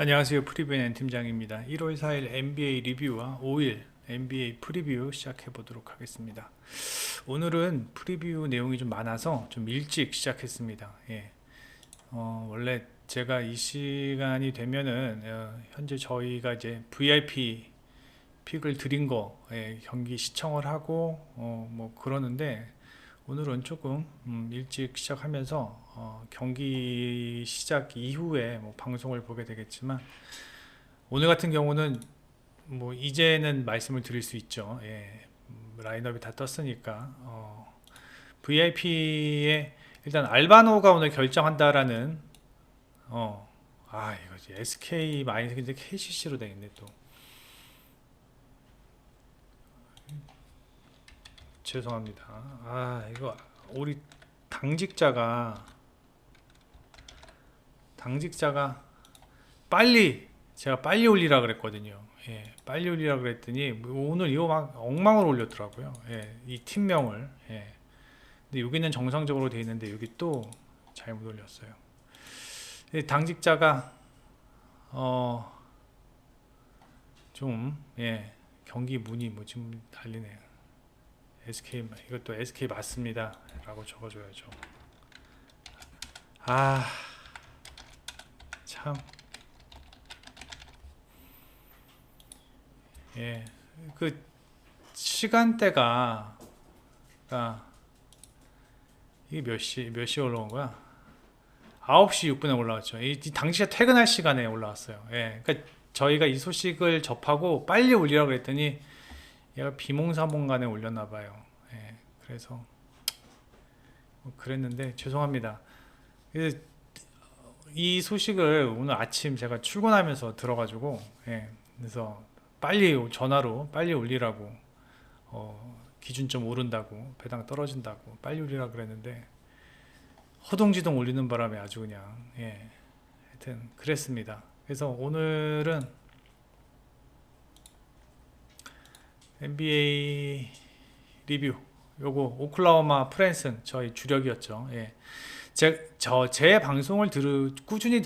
안녕하세요. 프리뷰의 팀장입니다. 1월 4일 NBA 리뷰와 5일 NBA 프리뷰 시작해 보도록 하겠습니다. 오늘은 프리뷰 내용이 좀 많아서 좀 일찍 시작했습니다. 원래 제가 이 시간이 되면은 현재 저희가 이제 VIP 픽을 드린 거 경기 시청을 하고 뭐 그러는데 오늘은 조금 일찍 시작하면서 경기 시작 이후에 뭐 방송을 보게 되겠지만 오늘 같은 경우는 뭐 이제는 말씀을 드릴 수 있죠. 라인업이 다 떴으니까 VIP에 일단 알바노가 오늘 결정한다라는 이거지 SK 마이너스 KCC로 되겠네 또. 죄송합니다. 이거 우리 당직자가 제가 빨리 올리라 그랬거든요. 빨리 올리라 그랬더니 오늘 이거 막 엉망으로 올렸더라고요. 이 팀명을. 근데 여기는 정상적으로 돼 있는데 여기 또 잘못 올렸어요. 당직자가 경기 문의 뭐 지금 달리네요. SK 이것도 SK 맞습니다 라고 적어줘야죠. 참. 그 시간대가 이게 몇 시 올라온 거야? 9시 6분에 올라왔죠. 이 당시에 퇴근할 시간에 올라왔어요. 그러니까 저희가 이 소식을 접하고 빨리 올리라고 그랬더니 얘가 비몽사몽간에 올렸나 봐요. 그래서 뭐 그랬는데 죄송합니다. 그래서 이 소식을 오늘 아침 제가 출근하면서 들어가지고 그래서 빨리 전화로 빨리 올리라고 기준점 오른다고 배당 떨어진다고 빨리 올리라 그랬는데 허둥지둥 올리는 바람에 아주 그냥 하여튼 그랬습니다. 그래서 오늘은 NBA 리뷰 요거 오클라호마 프랜슨 저희 주력이었죠. 제 방송을 꾸준히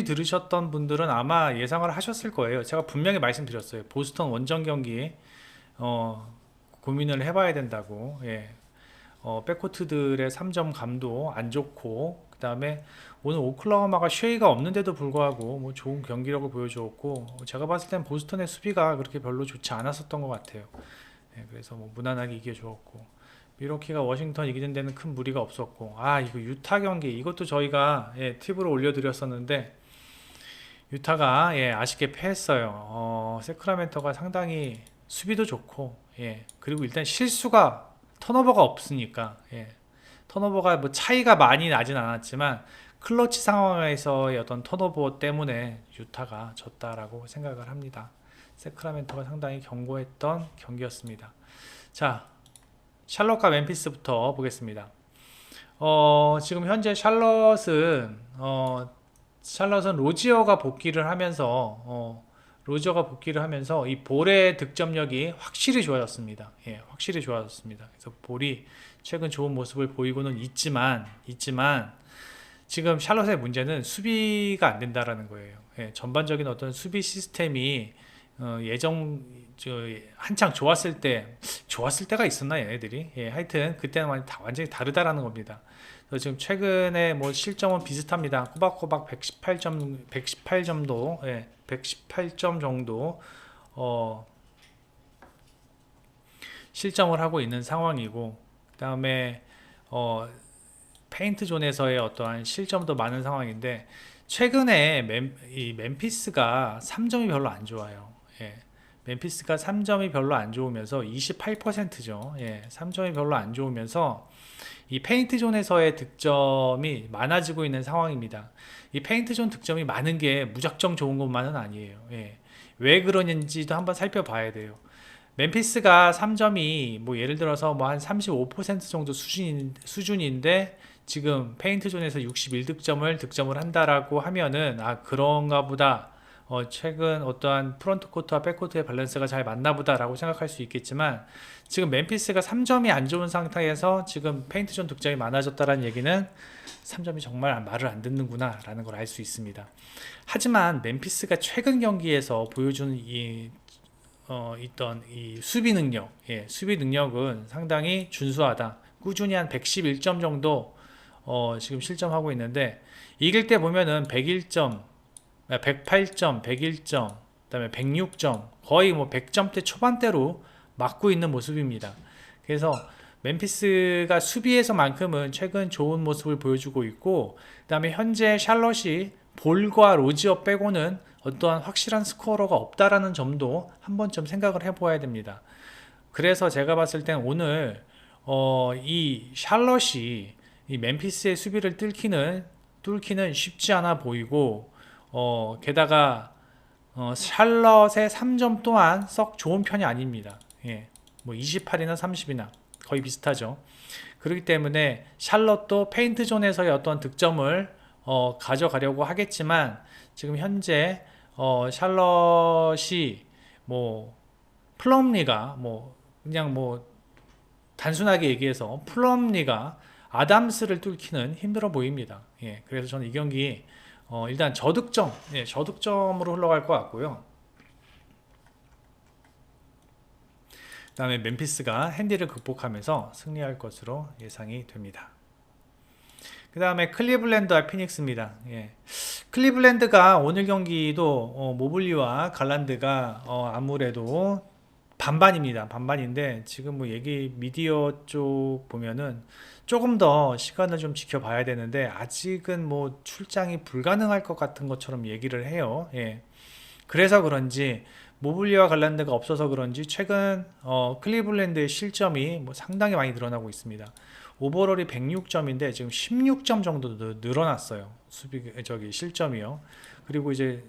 들으셨던 분들은 아마 예상을 하셨을 거예요. 제가 분명히 말씀드렸어요. 보스턴 원정 경기 고민을 해봐야 된다고. 백코트들의 3점 감도 안 좋고 그 다음에 오늘 오클라호마가 쉐이가 없는데도 불구하고 뭐 좋은 경기력을 보여주었고 제가 봤을 땐 보스턴의 수비가 그렇게 별로 좋지 않았었던 것 같아요. 그래서 뭐 무난하게 이겨주었고 미러키가 워싱턴 이기는 데는 큰 무리가 없었고 이거 유타 경기 이것도 저희가 팁으로 올려드렸었는데 유타가 아쉽게 패했어요. 세크라멘토가 상당히 수비도 좋고 그리고 일단 턴오버가 없으니까 턴오버가 뭐 차이가 많이 나진 않았지만 클러치 상황에서의 어떤 턴오버 때문에 유타가 졌다라고 생각을 합니다. 세크라멘토가 상당히 견고했던 경기였습니다. 자, 샬럿과 멤피스부터 보겠습니다. 지금 현재 샬럿은 로지어가 복귀를 하면서 이 볼의 득점력이 확실히 좋아졌습니다. 확실히 좋아졌습니다. 그래서 볼이 최근 좋은 모습을 보이고는 있지만 지금 샬럿의 문제는 수비가 안 된다라는 거예요. 전반적인 어떤 수비 시스템이 한창 좋았을 때가 있었나 얘네들이 하여튼 그때는 완전히 다르다라는 겁니다. 그래서 지금 최근에 뭐 실점은 비슷합니다. 꼬박꼬박 118점도 118점 정도 실점을 하고 있는 상황이고 그 다음에 페인트 존에서의 어떠한 실점도 많은 상황인데 최근에 이 멤피스가 3점이 별로 안 좋아요. 멤피스가 3점이 별로 안 좋으면서 28%죠. 3점이 별로 안 좋으면서 이 페인트 존에서의 득점이 많아지고 있는 상황입니다. 이 페인트 존 득점이 많은 게 무작정 좋은 것만은 아니에요. 왜 그러는지도 한번 살펴봐야 돼요. 멤피스가 3점이 뭐 예를 들어서 뭐 한 35% 정도 수준인데 지금 페인트 존에서 61득점을 한다라고 하면은 그런가 보다 최근 어떠한 프론트 코트와 백 코트의 밸런스가 잘 맞나 보다라고 생각할 수 있겠지만 지금 멤피스가 3점이 안 좋은 상태에서 지금 페인트존 득점이 많아졌다는 얘기는 3점이 정말 말을 안 듣는구나 라는 걸 알 수 있습니다. 하지만 멤피스가 최근 경기에서 보여주는 있던 이 수비 능력, 수비 능력은 상당히 준수하다. 꾸준히 한 111점 정도 지금 실점하고 있는데 이길 때 보면은 101점, 108점, 101점, 그다음에 106점, 거의 뭐 100점대 초반대로 막고 있는 모습입니다. 그래서 멤피스가 수비에서만큼은 최근 좋은 모습을 보여주고 있고, 그다음에 현재 샬럿이 볼과 로지어 빼고는 어떠한 확실한 스코어러가 없다라는 점도 한 번쯤 생각을 해보아야 됩니다. 그래서 제가 봤을 땐 오늘 이 샬럿이 이 멤피스의 수비를 뚫기는 쉽지 않아 보이고, 게다가 샬럿의 3점 또한 썩 좋은 편이 아닙니다. 뭐 28이나 30이나 거의 비슷하죠. 그렇기 때문에 샬럿도 페인트 존에서의 어떤 득점을 가져가려고 하겠지만 지금 현재 샬럿이 뭐 플럼리가 뭐 그냥 뭐 단순하게 얘기해서 플럼리가 아담스를 뚫기는 힘들어 보입니다. 그래서 저는 이 경기 일단 저득점으로 흘러갈 것 같고요. 그 다음에 멤피스가 핸디를 극복하면서 승리할 것으로 예상이 됩니다. 그 다음에 클리블랜드와 피닉스입니다. 클리블랜드가 오늘 경기도 모블리와 갈란드가 아무래도 반반입니다. 반반인데 지금 뭐 얘기 미디어 쪽 보면은 조금 더 시간을 좀 지켜봐야 되는데 아직은 뭐 출장이 불가능할 것 같은 것처럼 얘기를 해요. 그래서 그런지 모블리와 갈란드가 없어서 그런지 최근 클리블랜드의 실점이 뭐 상당히 많이 늘어나고 있습니다. 오버롤이 106점인데 지금 16점 정도 늘어났어요. 실점이요. 그리고 이제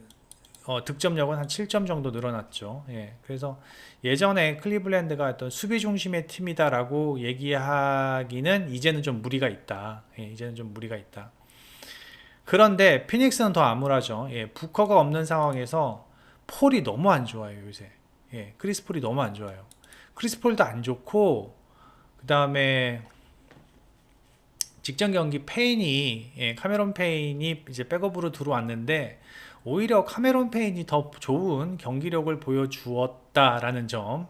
득점력은 한 7점 정도 늘어났죠. 그래서 예전에 클리블랜드가 어떤 수비 중심의 팀이다라고 얘기하기는 이제는 좀 무리가 있다. 이제는 좀 무리가 있다. 그런데 피닉스는 더 암울하죠. 부커가 없는 상황에서 폴이 너무 안 좋아요, 요새. 크리스 폴이 너무 안 좋아요. 크리스 폴도 안 좋고, 그 다음에 직전 경기 카메론 페인이 이제 백업으로 들어왔는데, 오히려 카메론 페인이 더 좋은 경기력을 보여주었다라는 점,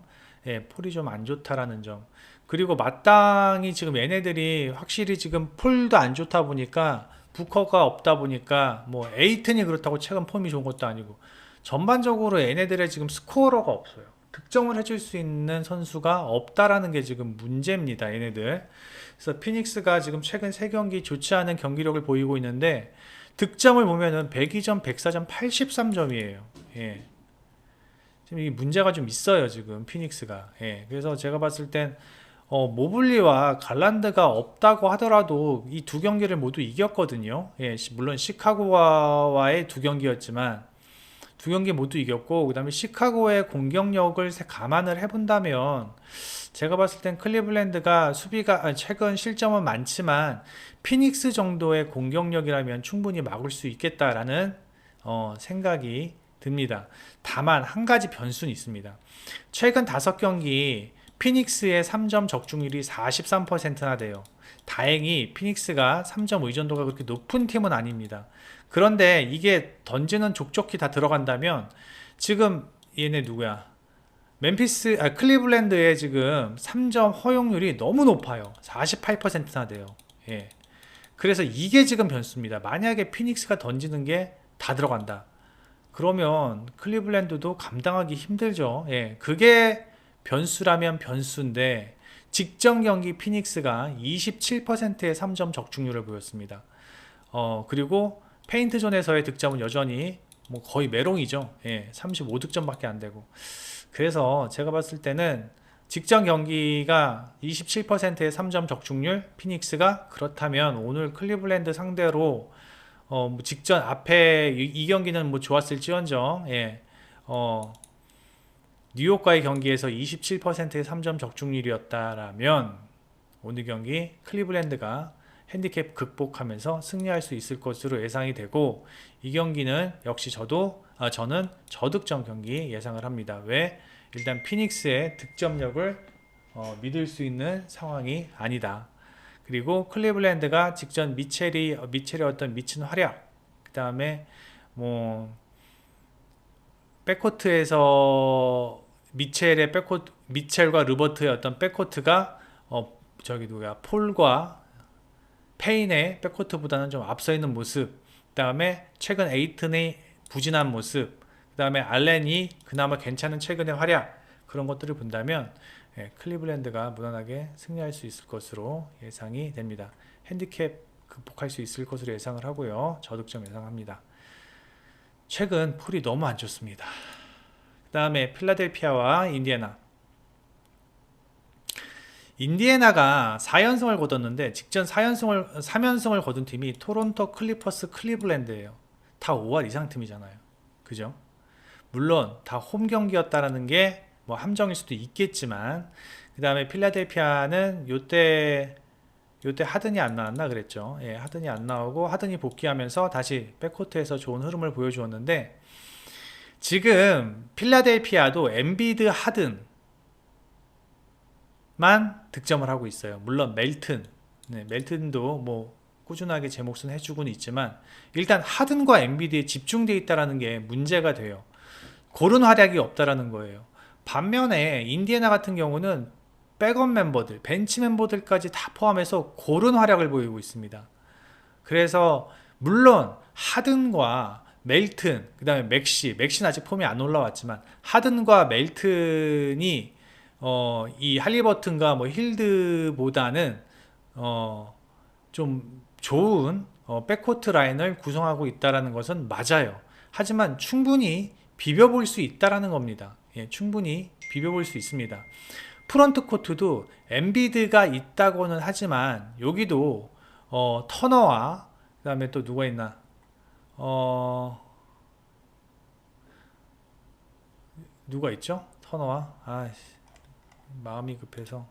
폴이 좀 안 좋다라는 점. 그리고 마땅히 지금 얘네들이 확실히 지금 폴도 안 좋다 보니까, 부커가 없다 보니까, 뭐, 에이튼이 그렇다고 최근 폼이 좋은 것도 아니고, 전반적으로 얘네들의 지금 스코어러가 없어요. 득점을 해줄 수 있는 선수가 없다라는 게 지금 문제입니다. 얘네들. 그래서 피닉스가 지금 최근 3경기 좋지 않은 경기력을 보이고 있는데 득점을 보면은 102점, 104점, 83점이에요. 지금 이 문제가 좀 있어요. 지금 피닉스가. 그래서 제가 봤을 땐 모블리와 갈란드가 없다고 하더라도 이 두 경기를 모두 이겼거든요. 물론 시카고와의 두 경기였지만 두 경기 모두 이겼고, 그 다음에 시카고의 공격력을 감안을 해본다면 제가 봤을 땐 클리블랜드가 수비가 최근 실점은 많지만 피닉스 정도의 공격력이라면 충분히 막을 수 있겠다라는 생각이 듭니다. 다만 한 가지 변수는 있습니다. 최근 5경기 피닉스의 3점 적중률이 43%나 돼요. 다행히 피닉스가 3점 의존도가 그렇게 높은 팀은 아닙니다. 그런데 이게 던지는 족족히 다 들어간다면 지금 얘네 누구야? 클리블랜드의 지금 3점 허용률이 너무 높아요. 48%나 돼요. 그래서 이게 지금 변수입니다. 만약에 피닉스가 던지는 게 다 들어간다. 그러면 클리블랜드도 감당하기 힘들죠. 그게 변수라면 변수인데 직전 경기 피닉스가 27%의 3점 적중률을 보였습니다. 그리고 페인트 존에서의 득점은 여전히 뭐 거의 메롱이죠. 35득점밖에 안 되고. 그래서 제가 봤을 때는 직전 경기가 27%의 3점 적중률 피닉스가 그렇다면 오늘 클리블랜드 상대로 뭐 직전 앞에 이 경기는 뭐 좋았을지언정 뉴욕과의 경기에서 27%의 3점 적중률이었다라면 오늘 경기 클리블랜드가 핸디캡 극복하면서 승리할 수 있을 것으로 예상이 되고, 이 경기는 역시 저는 저득점 경기 예상을 합니다. 왜? 일단 피닉스의 득점력을 믿을 수 있는 상황이 아니다. 그리고 클리블랜드가 직전 미첼의 어떤 미친 활약, 그 다음에 뭐 백코트에서 미첼과 르버트의 어떤 백코트가 폴과 페인의 백코트보다는 좀 앞서 있는 모습, 그 다음에 최근 에이튼의 부진한 모습, 그 다음에 알렌이 그나마 괜찮은 최근의 활약, 그런 것들을 본다면 클리블랜드가 무난하게 승리할 수 있을 것으로 예상이 됩니다. 핸디캡 극복할 수 있을 것으로 예상을 하고요. 저득점 예상합니다. 최근 폴이 너무 안 좋습니다. 그 다음에 필라델피아와 인디애나가 4연승을 거뒀는데, 직전 3연승을 거둔 팀이 토론토 클리퍼스 클리블랜드예요. 다 5할 이상 팀이잖아요. 그죠? 물론 다 홈 경기였다라는 게 뭐 함정일 수도 있겠지만, 그 다음에 필라델피아는 요때 하든이 안 나왔나 그랬죠. 예, 하든이 안 나오고 하든이 복귀하면서 다시 백코트에서 좋은 흐름을 보여주었는데, 지금 필라델피아도 엔비드 하든만 득점을 하고 있어요. 물론 멜튼도 뭐 꾸준하게 제 몫은 해주고는 있지만, 일단 하든과 엔비드에 집중되어 있다는 게 문제가 돼요. 고른 활약이 없다라는 거예요. 반면에 인디애나 같은 경우는 백업 멤버들, 벤치 멤버들까지 다 포함해서 고른 활약을 보이고 있습니다. 그래서 물론 하든과 멜튼, 그 다음에 맥시는 아직 폼이 안 올라왔지만, 하든과 멜튼이 이 할리버튼과 뭐 힐드보다는 좀 좋은 백코트 라인을 구성하고 있다는 것은 맞아요. 하지만 충분히 비벼볼 수 있다는 겁니다. 예, 충분히 비벼볼 수 있습니다. 프런트 코트도 엔비드가 있다고는 하지만, 여기도 터너와 그 다음에 또 누가 있나, 누가 있죠? 터너와 마음이 급해서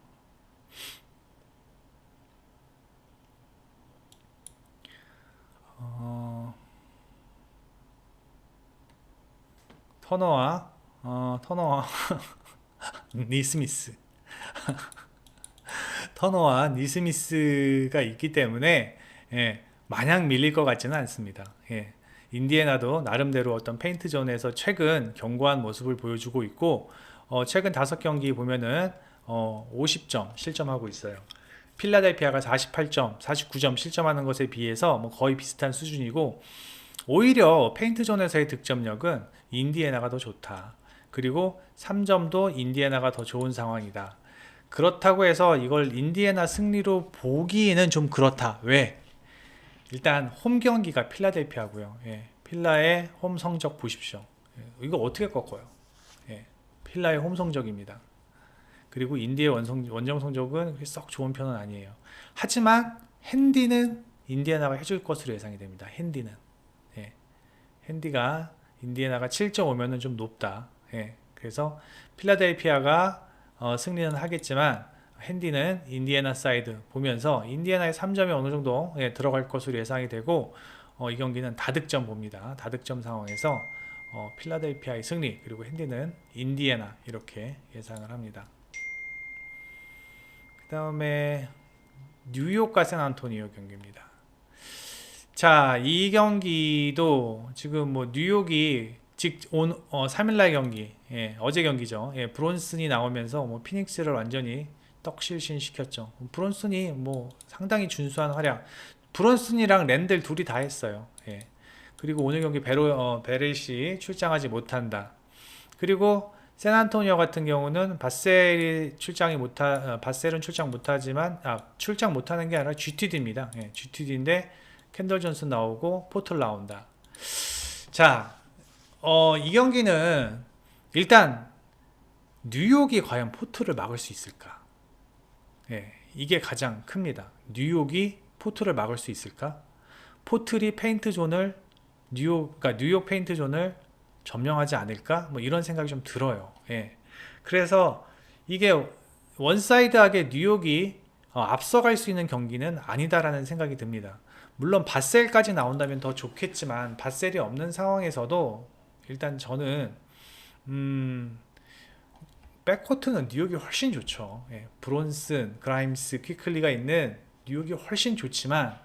터너와 니스미스 터너와 니스미스가 있기 때문에, 예, 마냥 밀릴 것 같지는 않습니다. 예, 인디애나도 나름대로 어떤 페인트 존에서 최근 견고한 모습을 보여주고 있고, 최근 5경기 보면은 50점 실점하고 있어요. 필라델피아가 48점, 49점 실점하는 것에 비해서 뭐 거의 비슷한 수준이고, 오히려 페인트 존에서의 득점력은 인디애나가 더 좋다. 그리고 3점도 인디애나가 더 좋은 상황이다. 그렇다고 해서 이걸 인디애나 승리로 보기에는 좀 그렇다. 왜? 일단 홈 경기가 필라델피아고요. 예, 필라의 홈 성적 보십시오. 예, 이거 어떻게 꺾어요? 예, 필라의 홈 성적입니다. 그리고 인디의 원정 성적은 썩 좋은 편은 아니에요. 하지만 핸디는 인디애나가 해줄 것으로 예상이 됩니다. 핸디가 인디애나가 7.5면은 좀 높다. 예, 그래서 필라델피아가 승리는 하겠지만, 핸디는 인디애나 사이드 보면서 인디애나의 3점이 어느 정도 들어갈 것으로 예상이 되고, 이 경기는 다득점 봅니다. 다득점 상황에서 필라델피아의 승리, 그리고 핸디는 인디애나, 이렇게 예상을 합니다. 그 다음에 뉴욕과 샌안토니오 경기입니다. 자, 이 경기도 지금 뭐 뉴욕이 3일날 경기, 예, 어제 경기죠. 예, 브론슨이 나오면서 뭐 피닉스를 완전히 떡실신 시켰죠. 브론슨이 뭐 상당히 준수한 활약. 브론슨이랑 랜들 둘이 다 했어요. 예. 그리고 오늘 경기 베렛이 출장하지 못한다. 그리고 샌안토니오 같은 경우는 바셀은 출장 못하지만, 출장 못하는 게 아니라 GTD입니다. 예, GTD인데 켄덜 존슨 나오고 포틀 나온다. 자, 이 경기는 일단 뉴욕이 과연 포틀을 막을 수 있을까? 예, 이게 가장 큽니다. 뉴욕이 포틀을 막을 수 있을까? 포틀이 페인트 존을 뉴욕 페인트 존을 점령하지 않을까? 뭐 이런 생각이 좀 들어요. 예. 그래서 이게 원사이드하게 뉴욕이 앞서갈 수 있는 경기는 아니다라는 생각이 듭니다. 물론 밧셀까지 나온다면 더 좋겠지만 밧셀이 없는 상황에서도 일단 저는 백코트는 뉴욕이 훨씬 좋죠. 예, 브론슨, 그라임스, 퀴클리가 있는 뉴욕이 훨씬 좋지만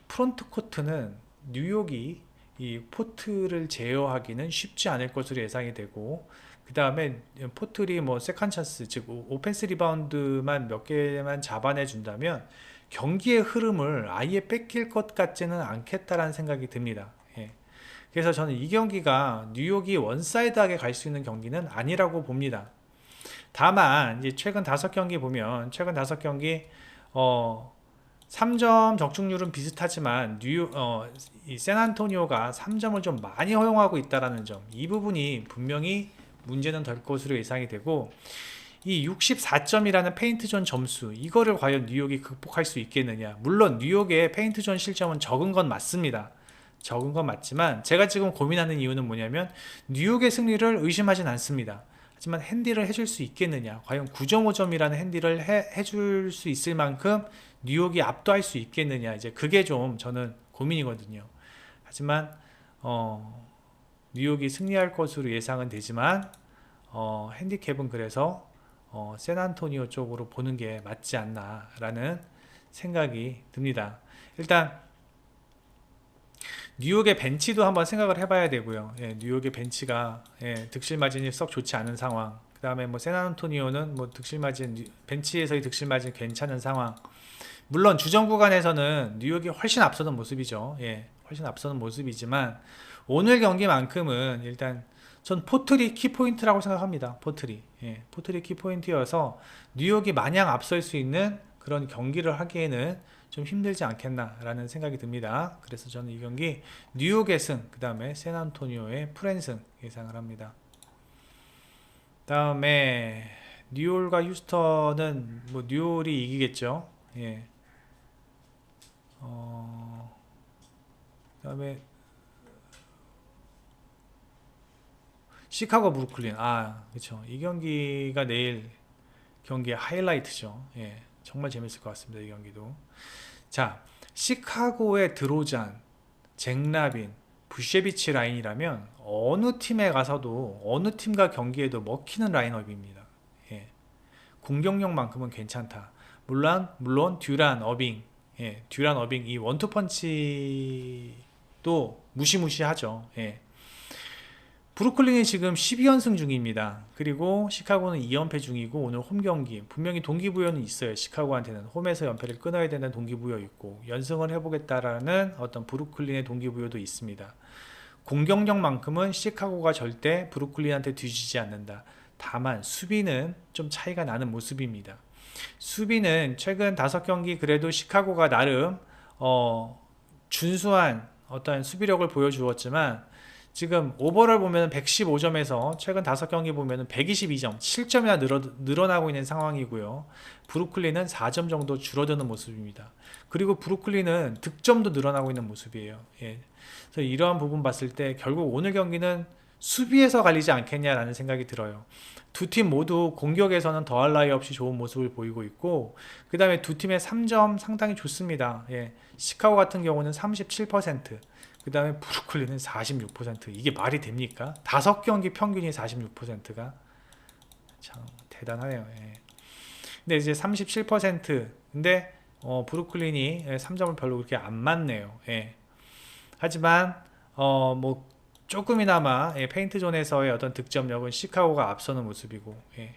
프론트 코트는 뉴욕이 이 포트를 제어하기는 쉽지 않을 것으로 예상이 되고, 그 다음에 포트리 뭐 세컨 찬스, 즉 오펜스 리바운드만 몇 개만 잡아내 준다면 경기의 흐름을 아예 뺏길 것 같지는 않겠다라는 생각이 듭니다. 예. 그래서 저는 이 경기가 뉴욕이 원사이드하게 갈 수 있는 경기는 아니라고 봅니다. 다만 이제 최근 5경기 보면 최근 5경기 3점 적중률은 비슷하지만 이 샌안토니오가 3점을 좀 많이 허용하고 있다라는 점, 이 부분이 분명히 문제는 될 것으로 예상이 되고, 이 64점이라는 페인트존 점수, 이거를 과연 뉴욕이 극복할 수 있겠느냐. 물론 뉴욕의 페인트존 실점은 적은 건 맞습니다. 적은 건 맞지만 제가 지금 고민하는 이유는 뭐냐면 뉴욕의 승리를 의심하진 않습니다. 하지만 핸디를 해줄 수 있겠느냐, 과연 9.5점이라는 핸디를 해줄 수 있을 만큼 뉴욕이 압도할 수 있겠느냐, 이제 그게 좀 저는 고민이거든요. 하지만 뉴욕이 승리할 것으로 예상은 되지만 핸디캡은 그래서 샌안토니오 쪽으로 보는 게 맞지 않나 라는 생각이 듭니다. 일단 뉴욕의 벤치도 한번 생각을 해봐야 되고요. 예, 뉴욕의 벤치가 득실 마진이 썩 좋지 않은 상황. 그 다음에 뭐 샌안토니오는 뭐 득실 마진, 벤치에서의 득실 마진 괜찮은 상황. 물론 주전 구간에서는 뉴욕이 훨씬 앞서는 모습이죠. 예, 훨씬 앞서는 모습이지만 오늘 경기만큼은 일단 전 포트리 키포인트라고 생각합니다. 포트리. 예, 포트리 키포인트여서 뉴욕이 마냥 앞설 수 있는 그런 경기를 하기에는 좀 힘들지 않겠나라는 생각이 듭니다. 그래서 저는 이 경기 뉴욕의 승, 그 다음에 샌안토니오의 프랜승 예상을 합니다. 다음에 뉴올과 휴스턴은 뭐 뉴올이 이기겠죠. 예. 그다음에 시카고 브루클린, 그렇죠. 이 경기가 내일 경기의 하이라이트죠. 예, 정말 재밌을 것 같습니다. 이 경기도. 자, 시카고의 드로잔, 잭라빈, 부셰비치 라인이라면 어느 팀에 가서도 어느 팀과 경기에도 먹히는 라인업입니다. 예, 공격력만큼은 괜찮다. 물론 듀란, 어빙, 듀란, 어빙 이 원투펀치도 무시무시하죠. 예. 브루클린이 지금 12연승 중입니다. 그리고 시카고는 2연패 중이고 오늘 홈 경기 분명히 동기부여는 있어요. 시카고한테는 홈에서 연패를 끊어야 되는 동기부여 있고 연승을 해보겠다라는 어떤 브루클린의 동기부여도 있습니다. 공격력만큼은 시카고가 절대 브루클린한테 뒤지지 않는다. 다만 수비는 좀 차이가 나는 모습입니다. 수비는 최근 5경기 그래도 시카고가 나름 준수한 어떤 수비력을 보여주었지만 지금 오버를 보면 115점에서 최근 5경기 보면 122점, 7점이나 늘어나고 있는 상황이고요. 브루클린은 4점 정도 줄어드는 모습입니다. 그리고 브루클린은 득점도 늘어나고 있는 모습이에요. 예. 그래서 이러한 부분 봤을 때 결국 오늘 경기는 수비에서 갈리지 않겠냐라는 생각이 들어요. 두 팀 모두 공격에서는 더할 나위 없이 좋은 모습을 보이고 있고, 그 다음에 두 팀의 3점 상당히 좋습니다. 예. 시카고 같은 경우는 37%, 그 다음에 브루클린은 46%. 이게 말이 됩니까? 5경기 평균이 46%가 참 대단하네요. 예. 근데 이제 37%, 근데 브루클린이 3점을 별로 그렇게 안 맞네요. 예. 하지만 뭐 조금이나마 페인트 존에서의 어떤 득점력은 시카고가 앞서는 모습이고, 예.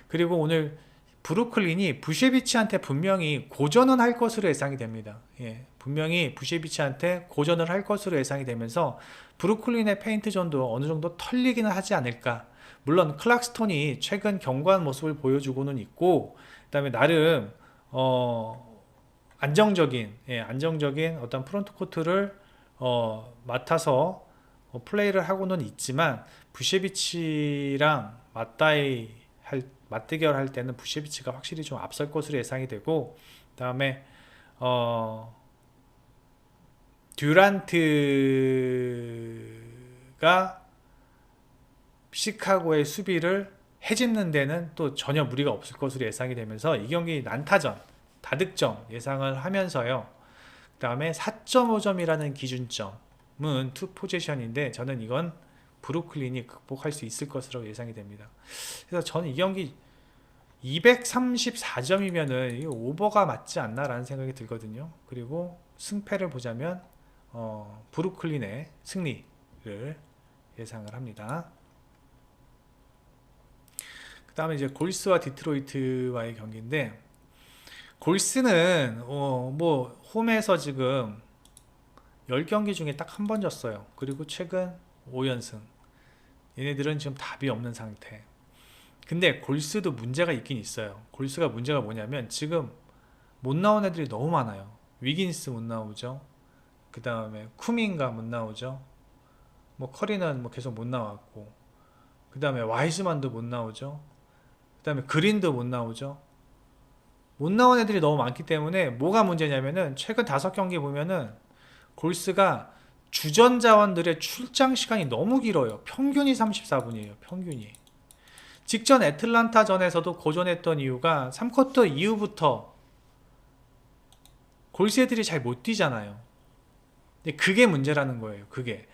그리고 오늘 브루클린이 부셰비치한테 분명히 고전은 할 것으로 예상이 됩니다. 예, 분명히 부셰비치한테 고전을 할 것으로 예상이 되면서 브루클린의 페인트 존도 어느 정도 털리기는 하지 않을까. 물론 클락스톤이 최근 견고한 모습을 보여주고는 있고, 그다음에 나름 안정적인 어떤 프론트 코트를 맡아서 플레이를 하고는 있지만 부셰비치랑 맞대결할 때는 부셰비치가 확실히 좀 앞설 것으로 예상이 되고, 그 다음에 듀란트가 시카고의 수비를 해집는 데는 또 전혀 무리가 없을 것으로 예상이 되면서 이 경기 난타전, 다득점 예상을 하면서요. 그 다음에 4.5점이라는 기준점은 투 포지션인데 저는 이건 브루클린이 극복할 수 있을 것으로 예상이 됩니다. 그래서 저는 이 경기 234점이면은 오버가 맞지 않나라는 생각이 들거든요. 그리고 승패를 보자면 브루클린의 승리를 예상을 합니다. 그 다음에 이제 골스와 디트로이트와의 경기인데, 골스는 뭐 홈에서 지금 10경기 중에 딱 한 번 졌어요. 그리고 최근 5연승. 얘네들은 지금 답이 없는 상태. 근데 골스도 문제가 있긴 있어요. 골스가 문제가 뭐냐면 지금 못 나온 애들이 너무 많아요. 위긴스 못 나오죠. 그 다음에 쿠민가 못 나오죠. 뭐 커리는 뭐 계속 못 나왔고, 그 다음에 와이즈만도 못 나오죠. 그 다음에 그린도 못 나오죠. 못 나온 애들이 너무 많기 때문에 뭐가 문제냐면은 최근 5경기 보면은 골스가 주전 자원들의 출장 시간이 너무 길어요. 평균이 34분이에요. 평균이. 직전 애틀란타전에서도 고전했던 이유가 3쿼터 이후부터 골스 애들이 잘 못 뛰잖아요. 근데 그게 문제라는 거예요. 그게.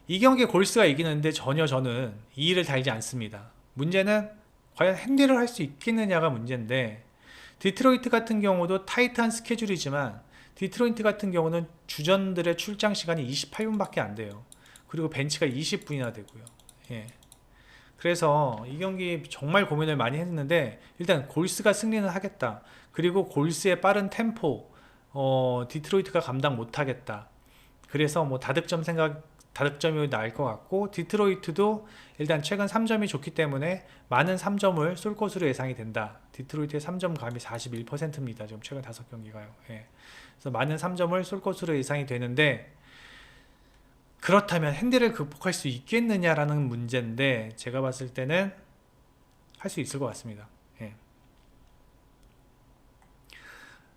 이 경기 골스가 이기는데 전혀 저는 이의를 달지 않습니다. 문제는 과연 핸들을 할 수 있겠느냐가 문제인데, 디트로이트 같은 경우도 타이트한 스케줄이지만 디트로이트 같은 경우는 주전들의 출장 시간이 28분밖에 안 돼요. 그리고 벤치가 20분이나 되고요. 예. 그래서 이 경기 정말 고민을 많이 했는데 일단 골스가 승리는 하겠다. 그리고 골스의 빠른 템포 디트로이트가 감당 못하겠다. 그래서 뭐 다득점이 나을 것 같고, 디트로이트도 일단 최근 3점이 좋기 때문에 많은 3점을 쏠 것으로 예상이 된다. 디트로이트의 3점 감이 41%입니다. 지금 최근 5경기가요. 예. 그래서 많은 3점을 쏠 것으로 예상이 되는데, 그렇다면 핸들을 극복할 수 있겠느냐라는 문제인데 제가 봤을 때는 할 수 있을 것 같습니다. 예.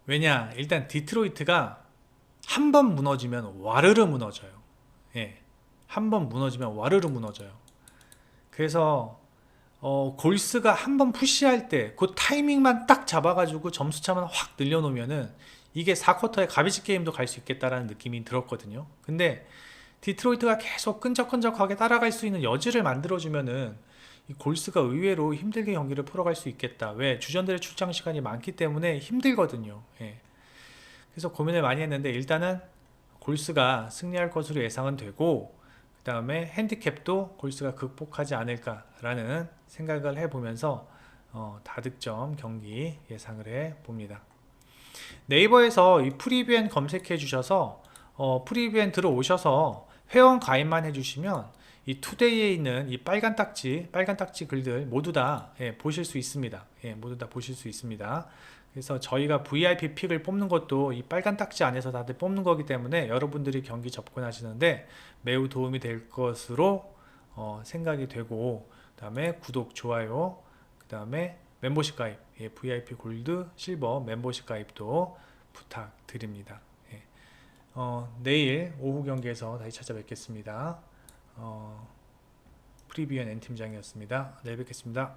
왜냐, 일단 디트로이트가 한 번 무너지면 와르르 무너져요. 예. 한 번 무너지면 와르르 무너져요. 그래서 골스가 한 번 푸시할 때 그 타이밍만 딱 잡아가지고 점수차만 확 늘려놓으면은 이게 4쿼터에 가비지 게임도 갈 수 있겠다라는 느낌이 들었거든요. 근데 디트로이트가 계속 끈적끈적하게 따라갈 수 있는 여지를 만들어주면은 이 골스가 의외로 힘들게 경기를 풀어갈 수 있겠다. 왜? 주전들의 출장 시간이 많기 때문에 힘들거든요. 예. 그래서 고민을 많이 했는데 일단은 골스가 승리할 것으로 예상은 되고, 그 다음에 핸디캡도 골스가 극복하지 않을까라는 생각을 해보면서 다득점 경기 예상을 해봅니다. 네이버에서 이 프리뷰엔 검색해 주셔서 프리뷰엔 들어오셔서 회원 가입만 해주시면 이 투데이에 있는 이 빨간 딱지 글들 모두 다 보실 수 있습니다. 모두 다 보실 수 있습니다. 그래서 저희가 VIP 픽을 뽑는 것도 이 빨간 딱지 안에서 다들 뽑는 거기 때문에 여러분들이 경기 접근하시는데 매우 도움이 될 것으로 생각이 되고, 그 다음에 구독, 좋아요, 그 다음에 멤버십 가입, VIP 골드, 실버 멤버십 가입도 부탁드립니다. 내일 오후 경기에서 다시 찾아뵙겠습니다. 프리뷰엔 N팀장이었습니다. 내일 뵙겠습니다.